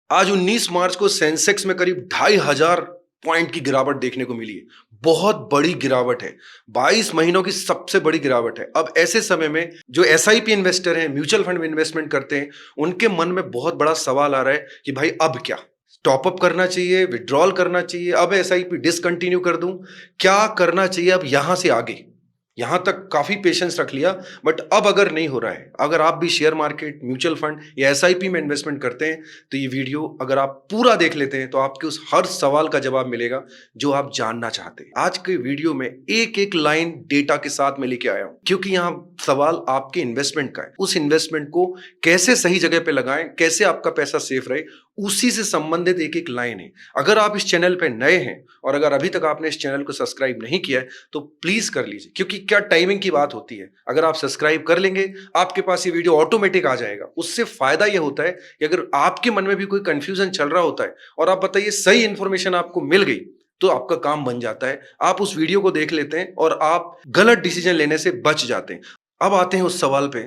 आज 19 मार्च को सेंसेक्स में करीब 2,500 पॉइंट की गिरावट देखने को मिली है। बहुत बड़ी गिरावट है, 22 महीनों की सबसे बड़ी गिरावट है। अब ऐसे समय में जो एसआईपी इन्वेस्टर हैं, म्यूचुअल फंड में इन्वेस्टमेंट करते हैं, उनके मन में बहुत बड़ा सवाल आ रहा है कि भाई अब क्या, टॉपअप करना चाहिए, विड्रॉल करना चाहिए, अब एसआईपी डिसकंटिन्यू कर दूं, क्या करना चाहिए अब यहां से आगे। यहां तक काफी पेशेंस रख लिया, बट अब अगर नहीं हो रहा है, अगर आप भी शेयर मार्केट, म्यूचुअल फंड या एसआईपी में इन्वेस्टमेंट करते हैं, तो ये वीडियो अगर आप पूरा देख लेते हैं तो आपके उस हर सवाल का जवाब मिलेगा जो आप जानना चाहते हैं। आज के वीडियो में एक एक लाइन डेटा के साथ मैं लेके आया हूं, क्योंकि यहां सवाल आपके इन्वेस्टमेंट का है। उस इन्वेस्टमेंट को कैसे सही जगह पे लगाएं, कैसे आपका पैसा सेफ रहे, उसी से संबंधित एक एक लाइन है। अगर आप इस चैनल पे नए हैं और अगर अभी तक आपने इस चैनल को सब्सक्राइब नहीं किया है तो प्लीज कर लीजिए, क्योंकि क्या टाइमिंग की बात होती है। अगर आप सब्सक्राइब कर लेंगे, आपके पास ये वीडियो ऑटोमेटिक आ जाएगा। उससे फायदा ये होता है कि अगर आपके मन में भी कोई कंफ्यूजन चल रहा होता है और आप बताइए सही इंफॉर्मेशन आपको मिल गई, तो आपका काम बन जाता है। आप उस वीडियो को देख लेते हैं और आप गलत डिसीजन लेने से बच जाते हैं। अब आते हैं उस सवाल पे,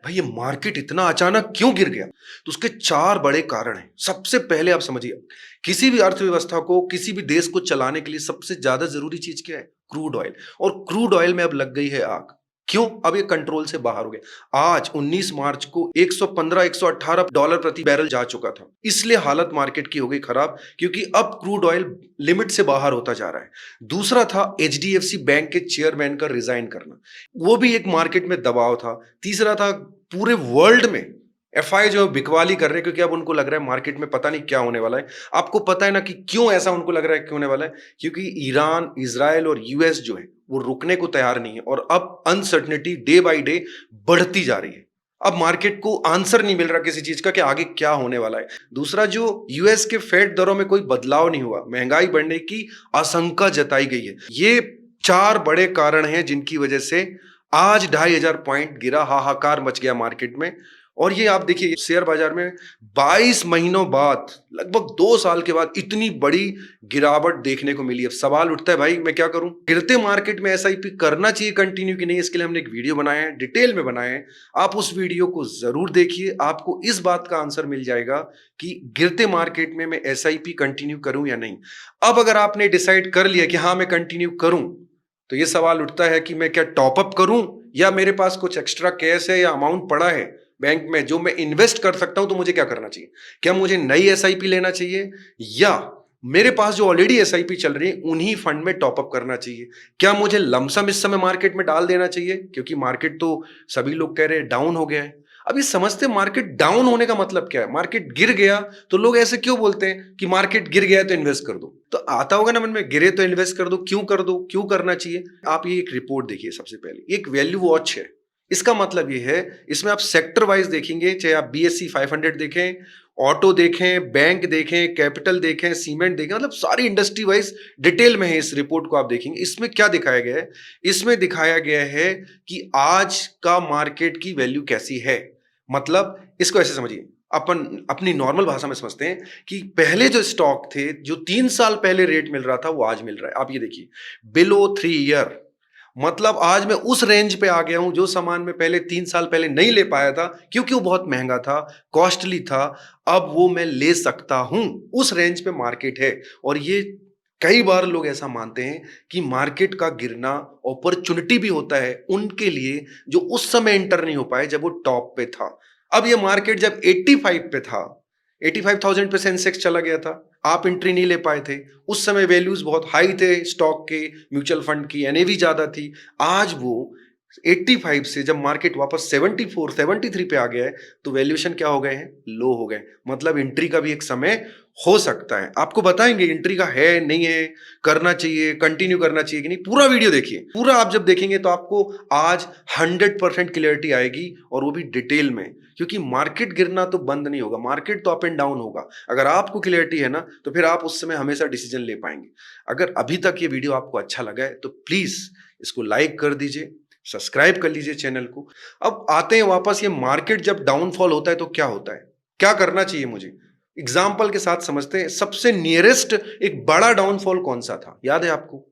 भाई ये मार्केट इतना अचानक क्यों गिर गया। तो उसके 4 बड़े कारण हैं। सबसे पहले आप समझिए, किसी भी अर्थव्यवस्था को, किसी भी देश को चलाने के लिए सबसे ज्यादा जरूरी चीज क्या है? Crude oil. और क्रूड ऑयल में अब लग गई है आग। क्यों? अब ये कंट्रोल से बाहर हो गया। आज 19 मार्च को 115 118 डॉलर प्रति बैरल जा चुका था। इसलिए हालत मार्केट की हो गई खराब, क्योंकि अब क्रूड ऑयल लिमिट से बाहर होता जा रहा है। दूसरा था एचडीएफसी बैंक के चेयरमैन का रिजाइन करना, वो भी एक मार्केट में दबाव था। तीसरा था पूरे वर्ल्ड में एफआई जो बिकवाली कर रहे हैं, क्योंकि अब उनको लग रहा है मार्केट में पता नहीं क्या होने वाला है। आपको पता है ना कि क्यों ऐसा उनको लग रहा है, क्यों होने वाला है? क्योंकि ईरान, इजराइल और यूएस जो है वो रुकने को तैयार नहीं है और अब अनसर्टनिटी डे बाय डे बढ़ती जा रही है। अब मार्केट को आंसर नहीं मिल रहा किसी चीज का कि आगे क्या होने वाला है। दूसरा, जो यूएस के फेड दरों में कोई बदलाव नहीं हुआ, महंगाई बढ़ने की आशंका जताई गई है। ये 4 बड़े कारण हैं जिनकी वजह से आज 2,500 पॉइंट गिरा, हाहाकार मच गया मार्केट में। और ये आप देखिए, शेयर बाजार में 22 महीनों बाद, लगभग 2 साल के बाद इतनी बड़ी गिरावट देखने को मिली। अब सवाल उठता है, भाई मैं क्या करूं? गिरते मार्केट में एसआईपी करना चाहिए कंटिन्यू कि नहीं? इसके लिए हमने एक वीडियो बनाया है, डिटेल में बनाया है। आप उस वीडियो को जरूर देखिए, आपको इस बात का आंसर मिल जाएगा कि गिरते मार्केट में मैं एसआईपी कंटिन्यू करूं या नहीं। अब अगर आपने डिसाइड कर लिया कि हाँ मैं कंटिन्यू करूं, तो ये सवाल उठता है कि मैं क्या टॉपअप करूं, या मेरे पास कुछ एक्स्ट्रा कैश है या अमाउंट पड़ा है बैंक में जो मैं इन्वेस्ट कर सकता हूं, तो मुझे क्या करना चाहिए? क्या मुझे नई एसआईपी लेना चाहिए, या मेरे पास जो ऑलरेडी एसआईपी चल रही है उन्हीं फंड में टॉपअप करना चाहिए? क्या मुझे लमसम इस समय मार्केट में डाल देना चाहिए, क्योंकि मार्केट तो सभी लोग कह रहे हैं डाउन हो गया है। अब ये समझते मार्केट डाउन होने का मतलब क्या है? मार्केट गिर गया तो लोग ऐसे क्यों बोलते हैं कि मार्केट गिर गया तो इन्वेस्ट कर दो। तो आता होगा ना मन में, गिरे तो इन्वेस्ट कर दो, क्यों कर दो, क्यों करना चाहिए? आप ये एक रिपोर्ट देखिए। सबसे पहले एक वैल्यू वॉच है। इसका मतलब ये है, इसमें आप सेक्टर वाइज देखेंगे, चाहे आप बीएससी 500 देखें, ऑटो देखें, बैंक देखें, कैपिटल देखें, सीमेंट देखें, मतलब सारी इंडस्ट्री वाइज डिटेल में है। इस रिपोर्ट को आप देखेंगे, इसमें क्या दिखाया गया है? इसमें दिखाया गया है कि आज का मार्केट की वैल्यू कैसी है। मतलब इसको ऐसे समझिए, अपन अपनी नॉर्मल भाषा में समझते हैं कि पहले जो स्टॉक थे, जो 3 साल पहले रेट मिल रहा था, वो आज मिल रहा है। आप ये देखिए, बिलो 3 ईयर, मतलब आज मैं उस रेंज पे आ गया हूं जो सामान मैं पहले 3 साल पहले नहीं ले पाया था, क्योंकि वो बहुत महंगा था, कॉस्टली था। अब वो मैं ले सकता हूं, उस रेंज पे मार्केट है। और ये कई बार लोग ऐसा मानते हैं कि मार्केट का गिरना अपॉर्चुनिटी भी होता है उनके लिए जो उस समय एंटर नहीं हो पाए जब वो टॉप पे था। अब ये मार्केट जब 85 पे था, 85,000 पे सेंसेक्स चला गया था, आप एंट्री नहीं ले पाए थे। उस समय वैल्यूज बहुत हाई थे स्टॉक के, म्यूचुअल फंड की एनएवी ज्यादा थी। आज वो 85 से जब मार्केट वापस 74 73 पे आ गया है, तो वैल्यूएशन क्या हो गए हैं? लो हो गए। मतलब एंट्री का भी एक समय हो सकता है। आपको बताएंगे एंट्री का है नहीं है, करना चाहिए, कंटिन्यू करना चाहिए कि नहीं। पूरा वीडियो देखिए। पूरा आप जब देखेंगे तो आपको आज 100% क्लियरिटी आएगी, और वो भी डिटेल में, क्योंकि मार्केट गिरना तो बंद नहीं होगा, मार्केट तो अप एंड डाउन होगा। अगर आपको क्लियरिटी है ना, तो फिर आप उस समय हमेशा डिसीजन ले पाएंगे। अगर अभी तक ये वीडियो आपको अच्छा लगा है तो प्लीज इसको लाइक कर दीजिए, सब्सक्राइब कर लीजिए चैनल को। अब आते हैं वापस, ये मार्केट जब डाउनफॉल होता है तो क्या होता है, क्या करना चाहिए मुझे? एग्जाम्पल के साथ समझते हैं। सबसे नियरेस्ट एक बड़ा डाउनफॉल कौन सा था, याद है आपको?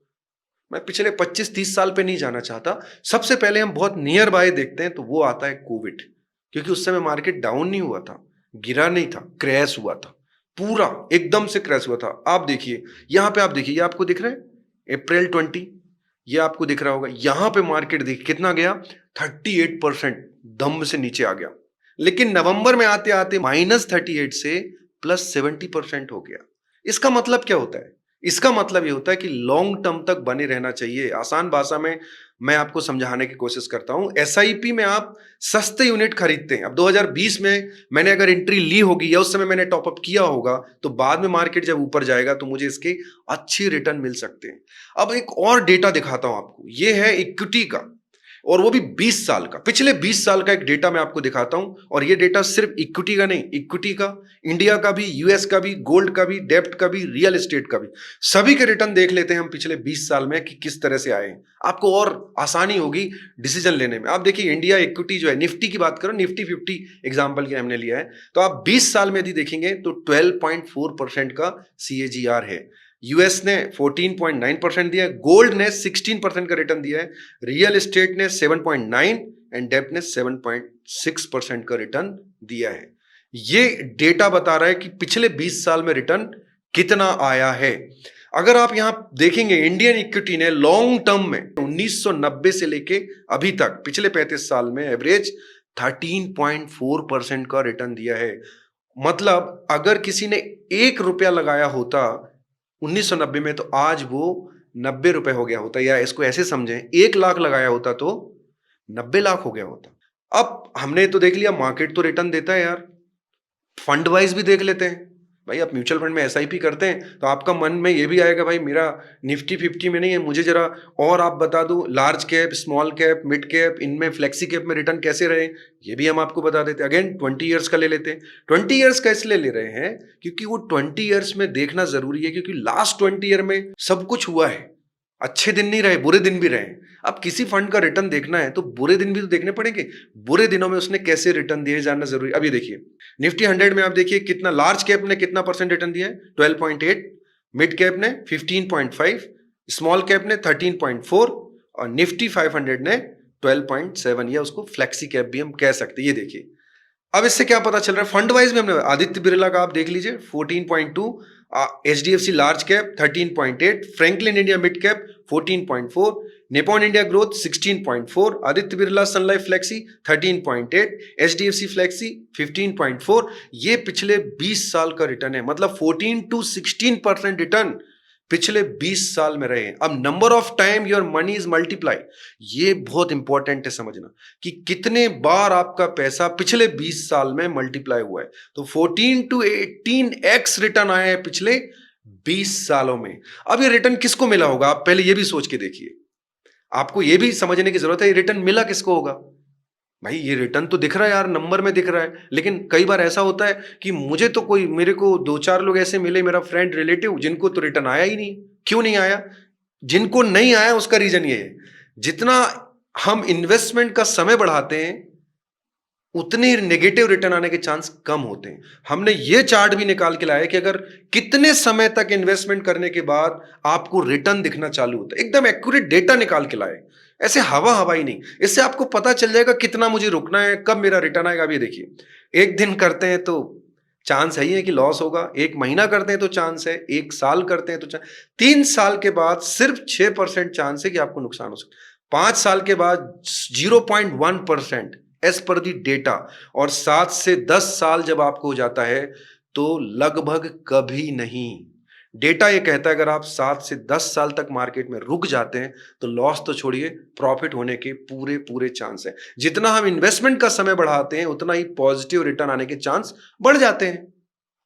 मैं पिछले 25-30 साल पे नहीं जाना चाहता। सबसे पहले हम बहुत नियर बाय देखते हैं, तो वो आता है कोविड। क्योंकि उस समय मार्केट डाउन नहीं हुआ था, गिरा नहीं था, क्रैश हुआ था। पूरा एकदम से क्रैश हुआ था। आप देखिए, यहां पे आप देखिए, ये आपको दिख रहा है अप्रैल 20, ये आपको दिख रहा होगा। यहां पे मार्केट देखिए कितना गया, 38% दम से नीचे आ गया। लेकिन नवंबर में आते आते -38 से +70% हो गया। इसका मतलब क्या होता है? इसका मतलब ये होता है कि लॉन्ग टर्म तक बने रहना चाहिए। आसान भाषा में मैं आपको समझाने की कोशिश करता हूं। एसआईपी में आप सस्ते यूनिट खरीदते हैं। अब 2020 में मैंने अगर एंट्री ली होगी या उस समय मैंने टॉपअप किया होगा, तो बाद में मार्केट जब ऊपर जाएगा तो मुझे इसके अच्छे रिटर्न मिल सकते हैं। अब एक और डेटा दिखाता हूं आपको, ये है इक्विटी का, और वो भी 20 साल का। पिछले 20 साल का एक डेटा मैं आपको दिखाता हूं, और ये डेटा सिर्फ इक्विटी का नहीं, इक्विटी का, इंडिया का भी, यूएस का भी, गोल्ड का भी, डेब्ट का भी, रियल एस्टेट का भी, सभी के रिटर्न देख लेते हैं हम पिछले 20 साल में कि किस तरह से आए हैं। आपको और आसानी होगी डिसीजन लेने में। आप देखिए, इंडिया इक्विटी जो है, निफ्टी की बात करो, निफ्टी 50 एग्जाम्पल के हमने लिया है, तो आप 20 साल में यदि देखेंगे तो 12.4% का CAGR है। यूएस ने 14.9% दिया है, गोल्ड ने 16% का रिटर्न दिया है, रियल एस्टेट ने 7.9 एंड डेब्ट ने 7.6% का रिटर्न दिया है। ये डेटा बता रहा है कि पिछले 20 साल में रिटर्न कितना आया है। अगर आप यहां देखेंगे, इंडियन इक्विटी ने लॉन्ग टर्म में 1990 से लेके अभी तक पिछले 35 साल में एवरेज 13.4% का रिटर्न दिया है। मतलब अगर किसी ने 1 रुपया लगाया होता 1990 में, तो आज वो 90 रुपए हो गया होता, या इसको ऐसे समझें, 1 लाख लगाया होता तो 90 लाख हो गया होता। अब हमने तो देख लिया मार्केट तो रिटर्न देता है यार, फंड वाइज भी देख लेते हैं। भाई आप म्यूचुअल फंड में एसआईपी करते हैं तो आपका मन में ये भी आएगा, भाई मेरा निफ्टी 50 में नहीं है, मुझे जरा और आप बता दो, large cap, small cap, mid cap, इनमें फ्लेक्सी कैप में रिटर्न कैसे रहे, ये भी हम आपको बता देते हैं। अगेन 20 ईयर्स का ले लेते हैं। 20 ईयर्स का इसलिए ले रहे हैं क्योंकि वो 20 ईयर्स में देखना जरूरी है, क्योंकि लास्ट 20 ईयर में सब कुछ हुआ है। अच्छे दिन नहीं रहे, बुरे दिन भी रहे। अब किसी फंड का रिटर्न देखना है तो बुरे दिन भी तो देखने पड़ेंगे, बुरे दिनों में उसने कैसे रिटर्न दिए जानना जरूरी। अब ये देखिए, निफ्टी 100 में आप देखिए कितना, लार्ज कैप ने कितना परसेंट रिटर्न दिया है, 12.8, मिड कैप ने 15.5, स्मॉल कैप ने 13.4 और निफ्टी 500 ने 12.7, या उसको फ्लेक्सी कैप भी हम कह सकते हैं। ये देखिए, अब इससे क्या पता चल रहा है, फंड वाइज में हमने आदित्य बिरला का आप देख लीजिए 14.2, HDFC large cap 13.8, Franklin India mid cap 14.4, Nippon India growth 16.4, Aditya Birla sun life flexi 13.8, HDFC flexi 15.4। ये पिछले 20 साल का रिटर्न है, मतलब 14 to 16% रिटर्न पिछले 20 साल में रहे हैं। अब number of time your money is multiply, ये बहुत इंपॉर्टेंट है समझना कि कितने बार आपका पैसा पिछले 20 साल में मल्टीप्लाई हुआ है। तो 14 to 18x रिटर्न आया है पिछले 20 सालों में। अब ये रिटर्न किसको मिला होगा, आप पहले ये भी सोच के देखिए। आपको ये भी समझने की जरूरत है, ये रिटर्न मिला किसको होगा। भाई ये रिटर्न तो दिख रहा है यार, नंबर में दिख रहा है, लेकिन कई बार ऐसा होता है कि मुझे तो कोई, मेरे को 2-4 लोग ऐसे मिले, मेरा फ्रेंड, रिलेटिव, जिनको तो रिटर्न आया ही नहीं। क्यों नहीं आया? जिनको नहीं आया उसका रीजन ये है, जितना हम इन्वेस्टमेंट का समय बढ़ाते हैं उतने नेगेटिव रिटर्न आने के चांस कम होते हैं। हमने ये चार्ट भी निकाल के लाया कि अगर कितने समय तक इन्वेस्टमेंट करने के बाद आपको रिटर्न दिखना चालू होता है, एकदम एक्यूरेट डेटा निकाल के लाए, ऐसे हवा हवाई नहीं। इससे आपको पता चल जाएगा कितना मुझे रुकना है, कब मेरा रिटर्न आएगा। अभी देखिए, 1 दिन करते हैं तो चांस है कि लॉस होगा, 1 महीना करते हैं तो चांस है, 1 साल करते हैं तो चांस, 3 साल के बाद सिर्फ 6% चांस है कि आपको नुकसान हो सकता है, 5 साल के बाद 0.1% एज पर दी डेटा, और 7 से 10 साल जब आपको हो जाता है तो लगभग कभी नहीं। डेटा ये कहता है अगर आप 7 से 10 साल तक मार्केट में रुक जाते हैं तो लॉस तो छोड़िए, प्रॉफिट होने के पूरे पूरे चांस है। जितना हम इन्वेस्टमेंट का समय बढ़ाते हैं उतना ही पॉजिटिव रिटर्न आने के चांस बढ़ जाते हैं।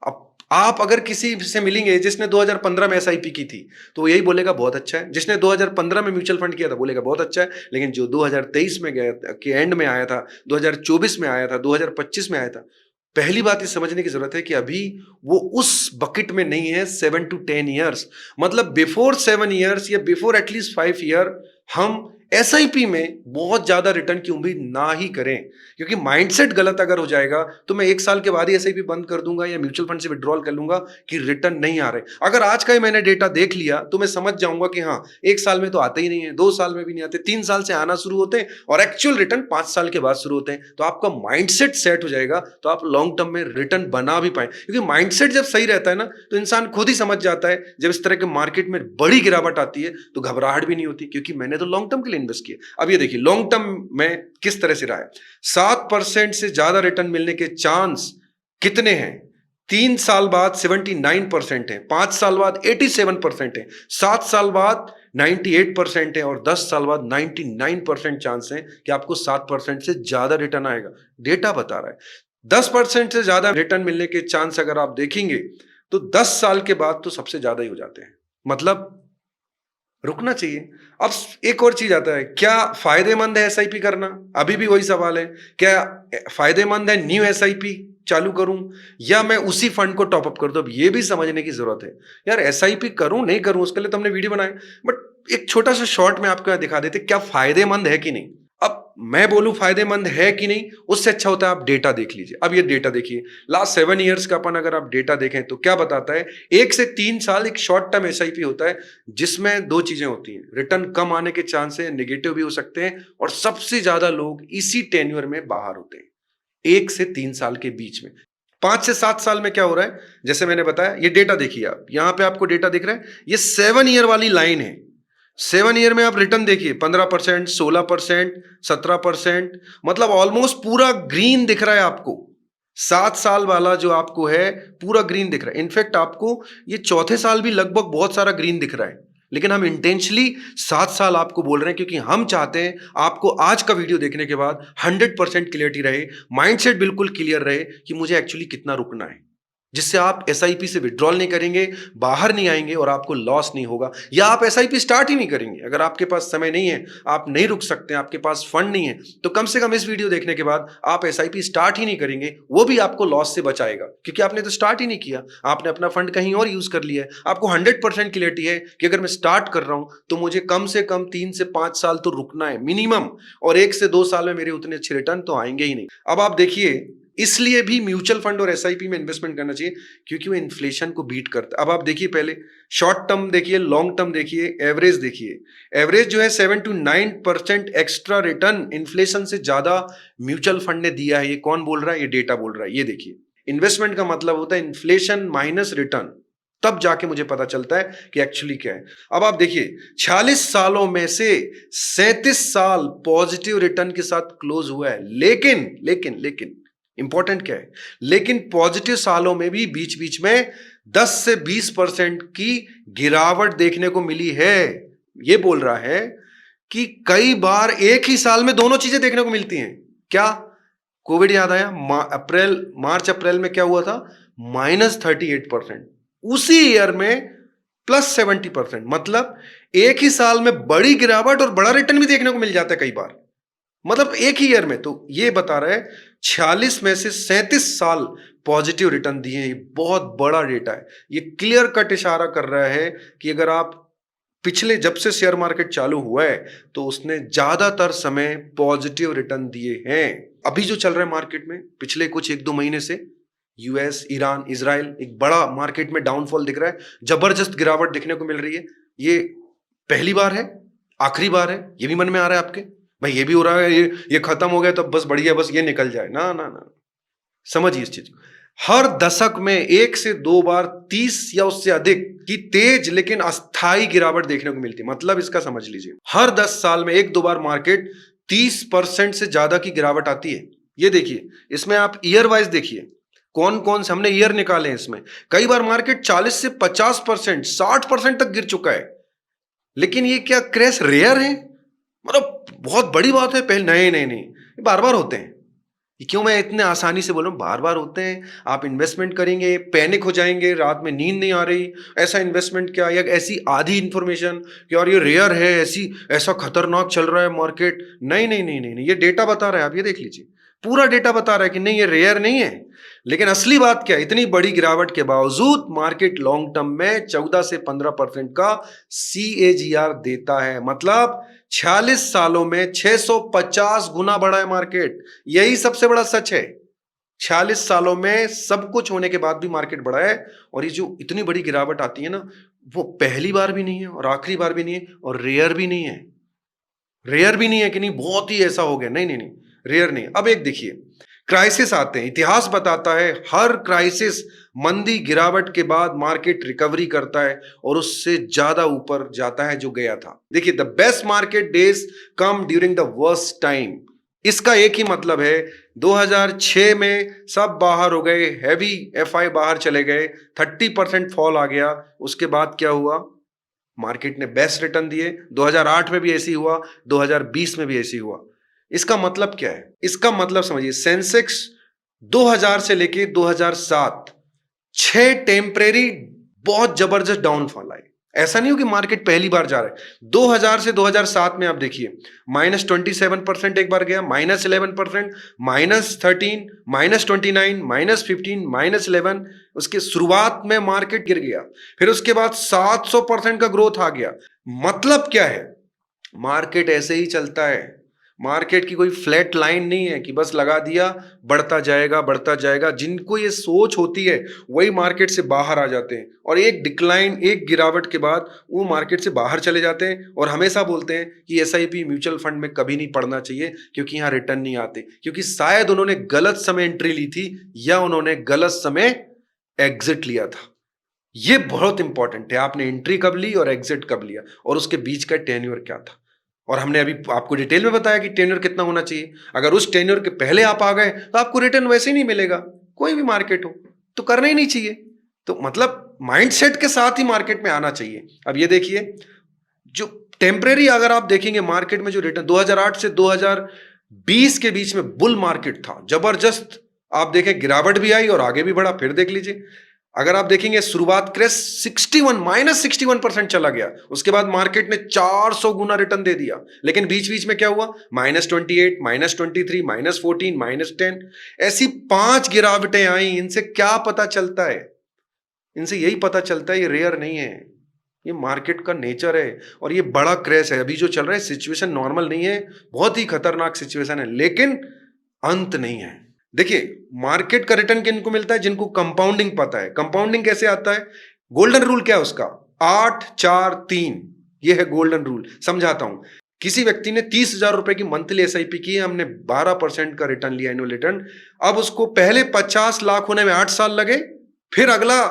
अब आप अगर किसी से मिलेंगे जिसने 2015 में एसआईपी की थी तो वो यही बोलेगा बहुत अच्छा है, जिसने 2015 में म्यूचुअल फंड किया था बोलेगा बहुत अच्छा है, लेकिन जो 2023 में गया के एंड में आया था, 2024 में आया था, 2025 में आया था, पहली बात ये समझने की जरूरत है कि अभी वो उस बकेट में नहीं है 7 to 10 ईयर्स। मतलब बिफोर 7 ईयर्स या बिफोर एटलीस्ट 5 ईयर हम एसआईपी में बहुत ज्यादा रिटर्न की उम्मीद ना ही करें, क्योंकि माइंडसेट गलत अगर हो जाएगा तो मैं 1 साल के बाद ही एसआईपी बंद कर दूंगा या म्यूचुअल फंड से विड्रॉल कर लूंगा कि रिटर्न नहीं आ रहे। अगर आज का ही मैंने डेटा देख लिया तो मैं समझ जाऊंगा कि हाँ, 1 साल में तो आते ही नहीं है, 2 साल में भी नहीं आते, 3 साल से आना शुरू होते हैं और एक्चुअल रिटर्न 5 साल के बाद शुरू होते हैं। तो आपका माइंडसेट सेट हो जाएगा तो आप लॉन्ग टर्म में रिटर्न बना भी पाए, क्योंकि माइंडसेट जब सही रहता है ना तो इंसान खुद ही समझ जाता है जब इस तरह के मार्केट में बड़ी गिरावट आती है तो घबराहट भी नहीं होती, क्योंकि मैंने तो लॉन्ग टर्म के लिए इन्वेस्ट किया। अब ये देखिए लॉन्ग टर्म में किस तरह से रहा है। 7% से ज्यादा रिटर्न मिलने के चांस कितने हैं? 3 साल बाद 79% है, 5 साल बाद 87% है, 7 साल बाद 98% है और 10 साल बाद 99% चांस है कि आपको 7% से ज्यादा रिटर्न आएगा। डेटा बता रहा है 10% से ज्यादा रिटर्न मिलने के चांस अगर आप देखेंगे तो 10 साल के बाद तो सबसे ज्यादा ही हो जाते हैं, मतलब रुकना चाहिए। अब एक और चीज आता है, क्या फायदेमंद है एसआईपी करना? अभी भी वही सवाल है, क्या फायदेमंद है न्यू एसआईपी चालू करूं या मैं उसी फंड को टॉप अप कर दूं? अब ये भी समझने की जरूरत है यार, एसआईपी करूं नहीं करूं उसके लिए तो हमने वीडियो बनाए, बट एक छोटा सा शॉर्ट में आपको यहाँ दिखा देते क्या फायदेमंद है कि नहीं। अब मैं बोलूं फायदेमंद है कि नहीं, उससे अच्छा होता है आप डेटा देख लीजिए। अब ये डेटा देखिए, लास्ट 7 ईयर्स का अपन अगर आप डेटा देखें तो क्या बताता है, 1 से 3 साल एक शॉर्ट टर्म एसआईपी होता है जिसमें 2 चीजें होती हैं, रिटर्न कम आने के चांस है, नेगेटिव भी हो सकते हैं और सबसे ज्यादा लोग इसी टेन्योर में बाहर होते हैं 1 से 3 साल के बीच में। 5 से 7 साल में क्या हो रहा है, जैसे मैंने बताया, ये डेटा देखिए आप, यहां पे आपको डेटा दिख रहा है, ये 7 ईयर वाली लाइन है। 7 ईयर में आप रिटर्न देखिए 15%, 16%, 17%, मतलब ऑलमोस्ट पूरा ग्रीन दिख रहा है आपको। 7 साल वाला जो आपको है पूरा ग्रीन दिख रहा है, इनफैक्ट आपको ये चौथे साल भी लगभग बहुत सारा ग्रीन दिख रहा है, लेकिन हम इंटेंशनली 7 साल आपको बोल रहे हैं क्योंकि हम चाहते हैं आपको आज का वीडियो देखने के बाद 100% क्लियरिटी रहे, माइंडसेट बिल्कुल क्लियर रहे कि मुझे एक्चुअली कितना रुकना है, जिससे आप एसआईपी से विड्रॉल नहीं करेंगे, बाहर नहीं आएंगे और आपको लॉस नहीं होगा, या आप एसआईपी स्टार्ट ही नहीं करेंगे। अगर आपके पास समय नहीं है, आप नहीं रुक सकते, आपके पास फंड नहीं है, तो कम से कम इस वीडियो देखने के बाद आप एसआईपी स्टार्ट ही नहीं करेंगे, वो भी आपको लॉस से बचाएगा, क्योंकि आपने तो स्टार्ट ही नहीं किया, आपने अपना फंड कहीं और यूज कर लिया है। आपको 100% क्लियरिटी है कि अगर मैं स्टार्ट कर रहा हूं तो मुझे कम से कम 3 से 5 साल तो रुकना है मिनिमम, और 1 से 2 साल में मेरे उतने अच्छे रिटर्न तो आएंगे ही नहीं। अब आप देखिए, इसलिए भी म्यूचुअल फंड और एसआईपी में इन्वेस्टमेंट करना चाहिए क्योंकि वो इन्फ्लेशन को बीट करता है। अब आप देखिए, पहले शॉर्ट टर्म देखिए, लॉन्ग टर्म देखिए, एवरेज देखिए। एवरेज जो है 7 to 9% एक्स्ट्रा रिटर्न इन्फ्लेशन से ज्यादा म्यूचुअल फंड ने दिया है। ये कौन बोल रहा है? ये डेटा बोल रहा है। ये देखिए, इन्वेस्टमेंट का मतलब होता है इन्फ्लेशन माइनस रिटर्न, तब जाके मुझे पता चलता है कि एक्चुअली क्या है। अब आप देखिए, 46 सालों में से 37 साल पॉजिटिव रिटर्न के साथ क्लोज हुआ है, लेकिन इंपॉर्टेंट क्या है, लेकिन पॉजिटिव सालों में भी बीच बीच में 10 से 20% की गिरावट देखने को मिली है। यह बोल रहा है कि कई बार एक ही साल में दोनों चीजें देखने को मिलती हैं। क्या? कोविड याद आया? मार्च अप्रैल में क्या हुआ था? -38%। उसी ईयर में +70%। मतलब एक ही साल में बड़ी गिरावट और बड़ा रिटर्न भी देखने को मिल जाता है कई बार, मतलब एक ही ईयर में। तो ये बता रहा है 46 में से 37 साल पॉजिटिव रिटर्न दिए। ये बहुत बड़ा डेटा है। ये क्लियर कट इशारा कर रहा है कि अगर आप पिछले, जब से शेयर मार्केट चालू हुआ है तो उसने ज्यादातर समय पॉजिटिव रिटर्न दिए हैं। अभी जो चल रहा है मार्केट में पिछले कुछ 1-2 महीने से, यूएस, ईरान, इजराइल, एक बड़ा मार्केट में डाउनफॉल दिख रहा है, जबरदस्त गिरावट देखने को मिल रही है। ये पहली बार है, आखिरी बार है? ये भी मन में आ रहा है आपके? भाई ये भी हो रहा है, ये खत्म हो गया तो बस बढ़िया, बस ये निकल जाए ना ना ना। समझिए इस चीज को। हर दशक में 1 से 2 बार 30 या उससे अधिक की तेज लेकिन अस्थायी गिरावट देखने को मिलती है। मतलब इसका समझ लीजिए, हर 10 साल में 1-2 बार मार्केट 30% से ज्यादा की गिरावट आती है। ये देखिए, इसमें आप ईयर वाइज देखिए कौन कौन से हमने ईयर निकाले हैं। इसमें कई बार मार्केट 40 से 50%, 60% तक गिर चुका है। लेकिन ये क्या क्रैश रेयर है? मतलब बहुत बड़ी बात है? पहले नहीं, बार बार होते हैं। क्यों मैं इतने आसानी से बोल रहा हूं? बार बार होते हैं। आप इन्वेस्टमेंट करेंगे, पैनिक हो जाएंगे, रात में नींद नहीं आ रही, ऐसा इन्वेस्टमेंट क्या, या ऐसी आधी इंफॉर्मेशन कि और ये रेयर है, ऐसा खतरनाक चल रहा है मार्केट। नहीं, ये डेटा बता रहा है, आप ये देख लीजिए। पूरा डेटा बता रहा है कि नहीं ये रेयर नहीं है। लेकिन असली बात क्या है, इतनी बड़ी गिरावट के बावजूद मार्केट लॉन्ग टर्म में 14 से 15% का CAGR देता है। मतलब 46 सालों में 650 गुना बढ़ा है मार्केट। यही सबसे बड़ा सच है। 46 सालों में सब कुछ होने के बाद भी मार्केट बढ़ा है। और ये जो इतनी बड़ी गिरावट आती है ना, वो पहली बार भी नहीं है और आखिरी बार भी नहीं है और रेयर भी नहीं है। रेयर भी नहीं है कि नहीं बहुत ही ऐसा हो गया, नहीं नहीं नहीं, रेयर नहीं। अब एक देखिए, क्राइसिस आते हैं, इतिहास बताता है हर क्राइसिस मंदी गिरावट के बाद मार्केट रिकवरी करता है और उससे ज्यादा ऊपर जाता है जो गया था। देखिए, the best market days come during the worst time. इसका एक ही मतलब है, 2006 में सब बाहर हो गए, हैवी FI बाहर चले गए, 30% फॉल आ गया। उसके बाद क्या हुआ, मार्केट ने बेस्ट रिटर्न दिए। 2008 में भी ऐसी हुआ, 2020 में भी ऐसी हुआ। इसका मतलब क्या है, इसका मतलब समझिए, सेंसेक्स 2000 से लेके 2007 6 टेम्परेरी बहुत जबरदस्त डाउनफॉल आए। ऐसा नहीं हो कि मार्केट पहली बार जा रहा है। 2000 से 2007 में आप देखिए, -27% एक बार गया, -11%, -13, -29, -15, -11। उसके शुरुआत में मार्केट गिर गया, फिर उसके बाद 700% का ग्रोथ आ गया। मतलब क्या है, मार्केट ऐसे ही चलता है। मार्केट की कोई फ्लैट लाइन नहीं है कि बस लगा दिया बढ़ता जाएगा बढ़ता जाएगा। जिनको ये सोच होती है वही मार्केट से बाहर आ जाते हैं और एक डिक्लाइन, एक गिरावट के बाद वो मार्केट से बाहर चले जाते हैं और हमेशा बोलते हैं कि SIP म्यूचुअल फंड में कभी नहीं पड़ना चाहिए क्योंकि यहाँ रिटर्न नहीं आते, क्योंकि शायद उन्होंने गलत समय एंट्री ली थी या उन्होंने गलत समय एग्जिट लिया था। ये बहुत इंपॉर्टेंट है, आपने एंट्री कब ली और एग्जिट कब लिया और उसके बीच का टेन्योर क्या था। और हमने अभी आपको डिटेल में बताया कि टेन्योर कितना होना चाहिए। अगर उस टेन्योर के पहले आप आ गए तो आपको रिटर्न वैसे ही नहीं मिलेगा, कोई भी मार्केट हो तो करना ही नहीं चाहिए। तो मतलब माइंडसेट के साथ ही मार्केट में आना चाहिए। अब ये देखिए, जो टेम्परेरी अगर आप देखेंगे मार्केट में जो रिटर्न 2008 से 2020 के बीच में बुल मार्केट था, जबरदस्त। आप देखें गिरावट भी आई और आगे भी बढ़ा। फिर देख लीजिए, अगर आप देखेंगे शुरुआत क्रेश 61% चला गया, उसके बाद मार्केट ने 400 गुना रिटर्न दे दिया। लेकिन बीच बीच में क्या हुआ, -28, -23, -14, -10, ऐसी 5 गिरावटें आई। इनसे क्या पता चलता है, इनसे यही पता चलता है ये रेयर नहीं है, ये मार्केट का नेचर है। और ये बड़ा क्रैश है अभी जो चल रहा है, सिचुएशन नॉर्मल नहीं है, बहुत ही खतरनाक सिचुएशन है, लेकिन अंत नहीं है। देखिए, मार्केट का रिटर्न किनको मिलता है, जिनको कंपाउंडिंग पता है। कंपाउंडिंग कैसे आता है, गोल्डन रूल क्या है उसका, 8 4 3, ये है गोल्डन रूल। समझाता हूं, किसी व्यक्ति ने 30,000 रुपए की मंथली SIP की है, हमने 12% का रिटर्न लिया, एनुअल रिटर्न। अब उसको पहले 50 लाख होने में 8 साल लगे, फिर अगला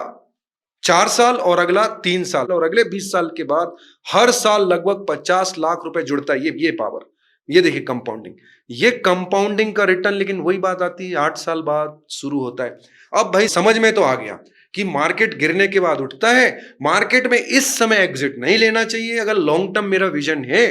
4 साल और अगला 3 साल और अगले 20 साल के बाद हर साल लगभग 50 लाख रुपए जुड़ता है। ये पावर, ये देखिए कंपाउंडिंग, ये कंपाउंडिंग का रिटर्न। लेकिन वही बात आती है, 8 साल बाद शुरू होता है। अब भाई समझ में तो आ गया कि मार्केट गिरने के बाद उठता है। मार्केट में इस समय एग्जिट नहीं लेना चाहिए। अगर लॉन्ग टर्म मेरा विजन है,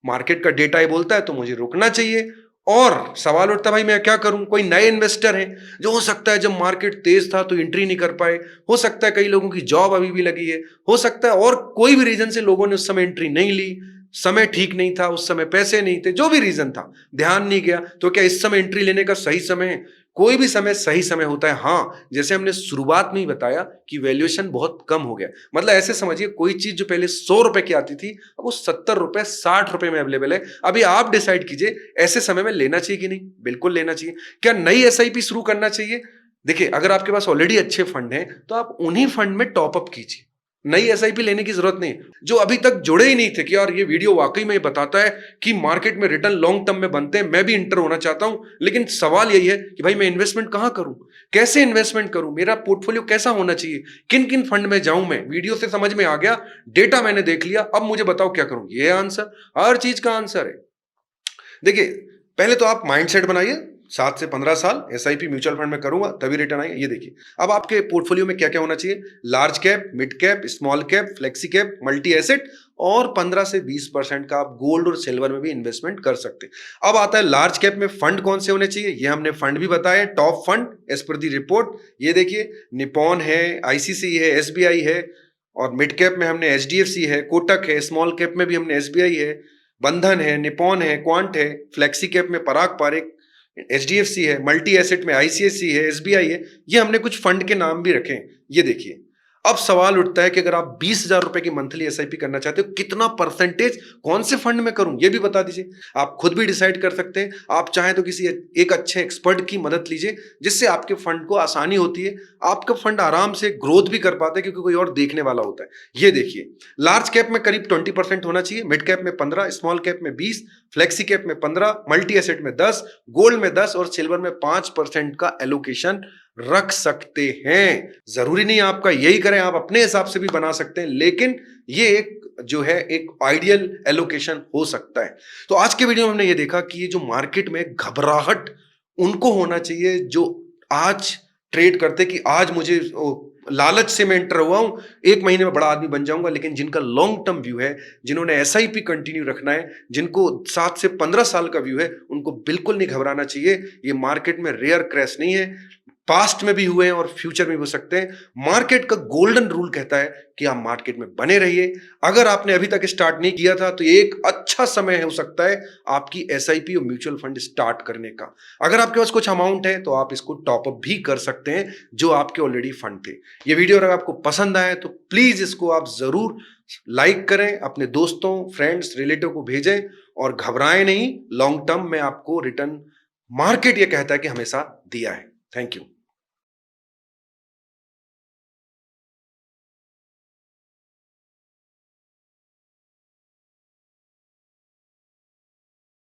मार्केट का डेटा ही बोलता है, तो मुझे रुकना चाहिए। और सवाल उठता है, भाई मैं क्या करूं, कोई नए इन्वेस्टर हैं जो हो सकता है जब मार्केट तेज था तो एंट्री नहीं कर पाए, हो सकता है कई लोगों की जॉब अभी भी लगी है, हो सकता है और कोई भी रीजन से लोगों ने उस समय एंट्री नहीं ली, समय ठीक नहीं था, उस समय पैसे नहीं थे, जो भी रीजन था, ध्यान नहीं गया। तो क्या इस समय एंट्री लेने का सही समय है? कोई भी समय सही समय होता है। हाँ, जैसे हमने शुरुआत में ही बताया कि वैल्यूएशन बहुत कम हो गया। मतलब ऐसे समझिए, कोई चीज जो पहले 100 रुपए की आती थी, अब वो 70 रुपए 60 रुपए में अवेलेबल है। अभी आप डिसाइड कीजिए ऐसे समय में लेना चाहिए कि नहीं। बिल्कुल लेना चाहिए। क्या नई SIP शुरू करना चाहिए? देखिए, अगर आपके पास ऑलरेडी अच्छे फंड हैं तो आप उन्हीं फंड में टॉपअप कीजिए, नई SIP लेने की जरूरत नहीं। जो अभी तक जुड़े ही नहीं थे कि यार ये वीडियो वाकई में बताता है कि मार्केट में रिटर्न लॉन्ग टर्म में बनते हैं, मैं भी इंटर होना चाहता हूं, लेकिन सवाल यही है कि भाई मैं इन्वेस्टमेंट कहां करूं, कैसे इन्वेस्टमेंट करूं, मेरा पोर्टफोलियो कैसा होना चाहिए, किन किन फंड में जाऊं। मैं वीडियो से समझ में आ गया, डेटा मैंने देख लिया, अब मुझे बताओ क्या करूं। ये आंसर, हर चीज का आंसर है। देखिए, पहले तो आप माइंडसेट बनाइए, 7 से 15 साल SIP म्यूचुअल फंड में करूंगा तभी रिटर्न आएगा। ये देखिए, अब आपके पोर्टफोलियो में क्या क्या होना चाहिए, large cap, mid cap, small cap, flexi cap, multi asset, और 15 से 20% का आप गोल्ड और सिल्वर में भी इन्वेस्टमेंट कर सकते हैं। अब आता है लार्ज कैप में फंड कौन से होने चाहिए, ये हमने फंड भी बताया, टॉप फंड एज पर दी रिपोर्ट। ये देखिए, निपॉन है, ICC है, SBI है, और मिड कैप में हमने HDFC है, कोटक है, स्मॉल कैप में भी हमने SBI है, बंधन है, निपॉन है, क्वांट है, फ्लेक्सी कैप में पराग पारिक, एचडीएफसी है, मल्टी एसेट में आईसीआईसी है, एसबीआई है, ये हमने कुछ फंड के नाम भी रखे हैं। ये देखिए, अब सवाल उठता है कि अगर आप 20,000 रुपए की मंथली एसआईपी करना चाहते हो, कितना परसेंटेज कौन से फंड में करूं, ये भी बता दीजिए। आप खुद भी डिसाइड कर सकते हैं। आप चाहें तो किसी एक अच्छे एक्सपर्ट की मदद लीजिए, जिससे आपके फंड को आसानी होती है, आपका फंड आराम से ग्रोथ भी कर पाते हैं, क्योंकि कोई और देखने वाला होता है। ये देखिए, लार्ज कैप में करीब 20% होना चाहिए, मिड कैप में 15, स्मॉल कैप में 20, फ्लेक्सी कैप में 15, मल्टी एसेट में 10, गोल्ड में 10 और सिल्वर में 5% का एलोकेशन रख सकते हैं। जरूरी नहीं आपका यही करें, आप अपने हिसाब से भी बना सकते हैं, लेकिन ये एक जो है एक आइडियल एलोकेशन हो सकता है। तो आज के वीडियो में हमने ये देखा कि ये जो मार्केट में घबराहट उनको होना चाहिए जो आज ट्रेड करते कि आज मुझे लालच से मैं एंटर हुआ हूं, 1 महीने में बड़ा आदमी बन जाऊंगा, लेकिन जिनका लॉन्ग टर्म व्यू है, जिन्होंने एसआईपी कंटिन्यू रखना है, जिनको 7 से 15 साल का व्यू है, उनको बिल्कुल नहीं घबराना चाहिए। ये मार्केट में रेयर क्रैश नहीं है, पास्ट में भी हुए हैं और फ्यूचर में भी हो सकते हैं। मार्केट का गोल्डन रूल कहता है कि आप मार्केट में बने रहिए। अगर आपने अभी तक स्टार्ट नहीं किया था तो ये एक अच्छा समय हो सकता है आपकी एसआईपी और म्यूचुअल फंड स्टार्ट करने का। अगर आपके पास कुछ अमाउंट है तो आप इसको टॉपअप भी कर सकते हैं, जो आपके ऑलरेडी फंड थे। ये वीडियो अगर आपको पसंद आए तो प्लीज इसको आप जरूर लाइक करें, अपने दोस्तों, फ्रेंड्स, रिलेटिव को भेजें और घबराएं नहीं। लॉन्ग टर्म में आपको रिटर्न मार्केट ये कहता है कि हमेशा दिया है। Thank you.